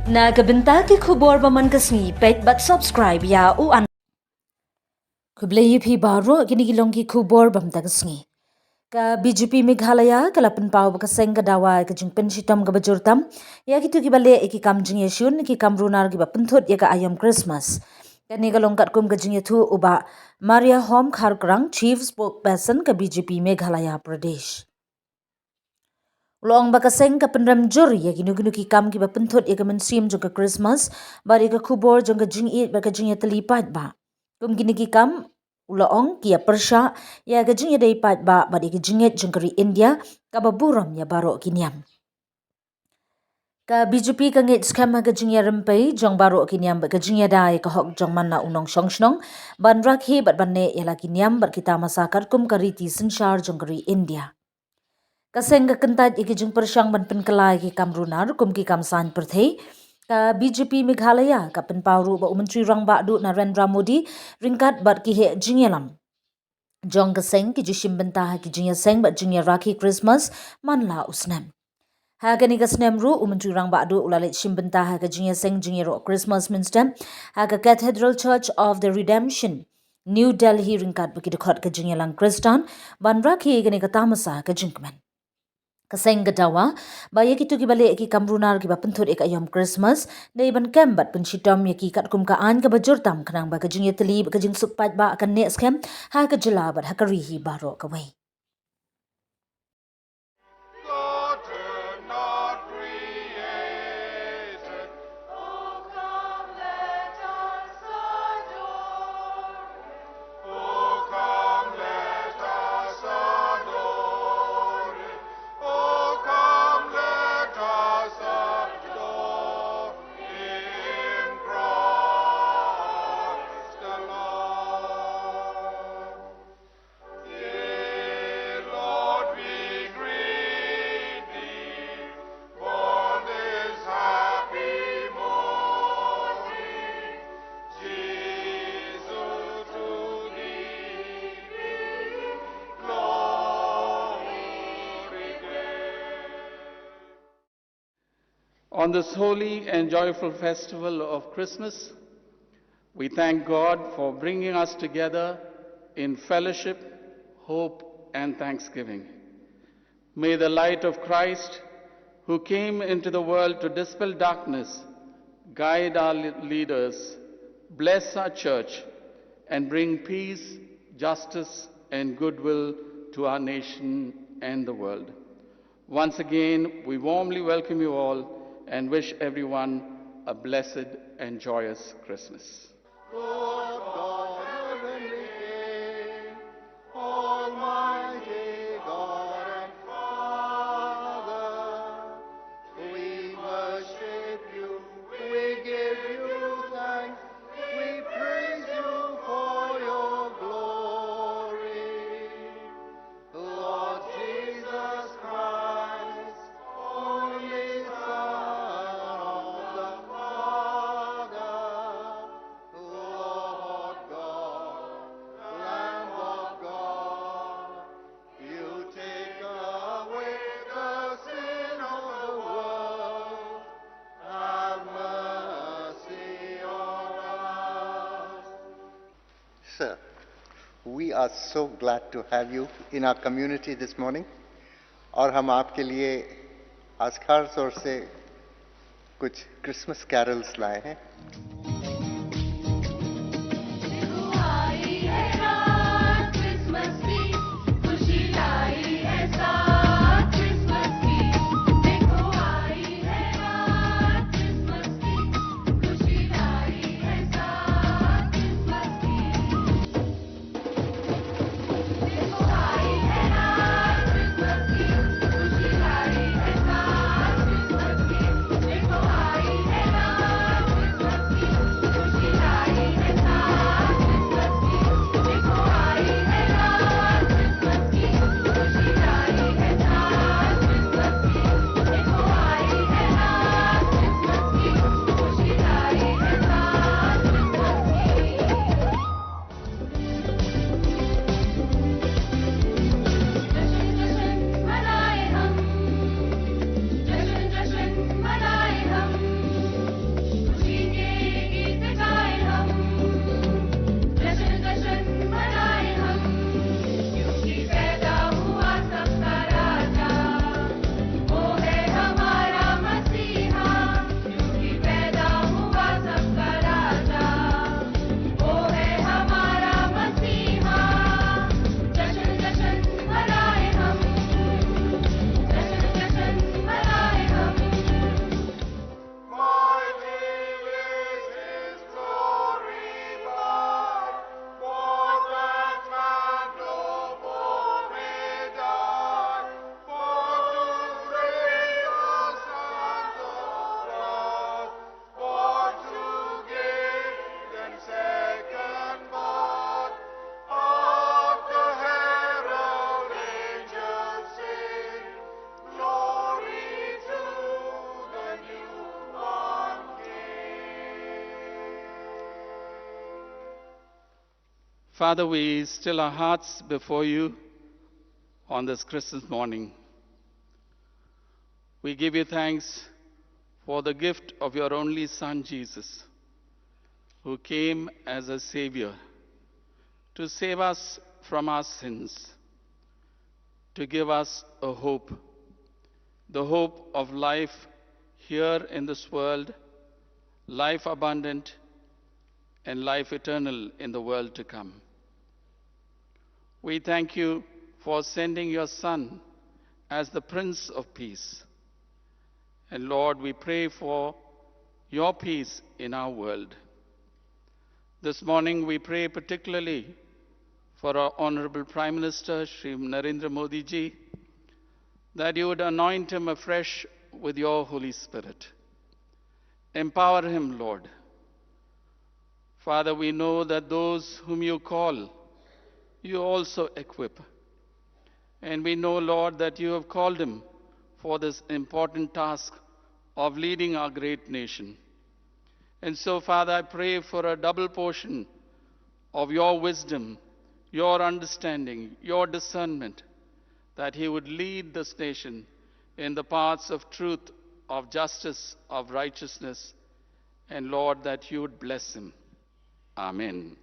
Nagabenta ki khubor baman kasni pet but subscribe ya u an Kublai phi baro kini gilong ki khubor bam ta kasni ka BJP Meghalaya kalapun pau ka seng ka dawa ka jingpen sitam ka bajurtam ya ki tu ki bale ki kam jing yesun ki kam runar ki bapunthut ya ka ayam Christmas kani galong kat kum ka jing thu uba Maria Hom Kharkrang chief spokesperson ka BJP Meghalaya Pradesh Long bakaseng ka penram jur ya ginu ki kam ki bapunthut ya ka mensim jong ka Christmas bari ka khubor jong ka jing it ba ka jing ya telipat ba kum gini ki kam ulaong kia persha ya ka jing ya dai pat ba bari ka jing jong kari India ka baburam ya baro kinyam ka BJP ka ngit skema ka jing ya rempai jong baro kinyam ba ka jing ya dai ka hok jong manna unong shongshnong ban rakhi bat banne ya la kinyam bar kita masakar kum kari ti senshar jong kari India Kaseng ka kentat iki jing persyang ban penkelai ki kam runar kum ki kam san perthei ka BJP Meghalaya ka penpauru ba Menteri Rang Badu Narendra Modi ringkat bat ki he jingyalam jong kaseng ki jishim bentah ki jingya seng bat jingya rakhi Christmas manla usnem ha gani ka snem ru Menteri Rang Badu ulalit shim bentah ka jingya seng jingya ro Christmas minstem ha ka Cathedral Church of the Redemption New Delhi ringkat ba ki dekhot ka jingyalang Kristan ban rakhi gani ka tamasa ka jingkmen Kaseng gadawa, baya kitu ki balik ki kamrunar ki bapenthut ek ayam Christmas, dai ban kembat pensitam ya ki kat kum kaan ka bajurtam kanang ba kajing yeteli ba kajing sukpat ba akan next kem ha ka jelabat ha karihi baro kawai. On this holy and joyful festival of Christmas, we thank God for bringing us together in fellowship, hope, and thanksgiving. May the light of Christ, who came into the world to dispel darkness, guide our leaders, bless our church, and bring peace, justice, and goodwill to our nation and the world. Once again, we warmly welcome you all and wish everyone a blessed and joyous Christmas. Lord God, heavenly King, Almighty God and Father, we worship you, we give you thanks, we praise you for your glory. Lord Jesus Christ, only Son of the Father, Lord God, Lamb of God, you take away the sin of the world. Have mercy on us. Sir, we are so glad to have you in our community this morning. और हम आपके लिए आज खास तौर से कुछ Christmas carols लाए हैं Father, we still our hearts before you on this Christmas morning. We give you thanks for the gift of your only Son, Jesus, who came as a Savior to save us from our sins, to give us a hope, the hope of life here in this world, life abundant, and life eternal in the world to come. We thank you for sending your Son as the Prince of Peace. And Lord, we pray for your peace in our world. This morning we pray particularly for our Honorable Prime Minister, Shri Narendra Modi ji, that you would anoint him afresh with your Holy Spirit. Empower him, Lord. Father, we know that those whom you call, you also equip. And we know, Lord, that you have called him for this important task of leading our great nation. And so, Father, I pray for a double portion of your wisdom, your understanding, your discernment, that he would lead this nation in the paths of truth, of justice, of righteousness, and Lord, that you would bless him. Amen.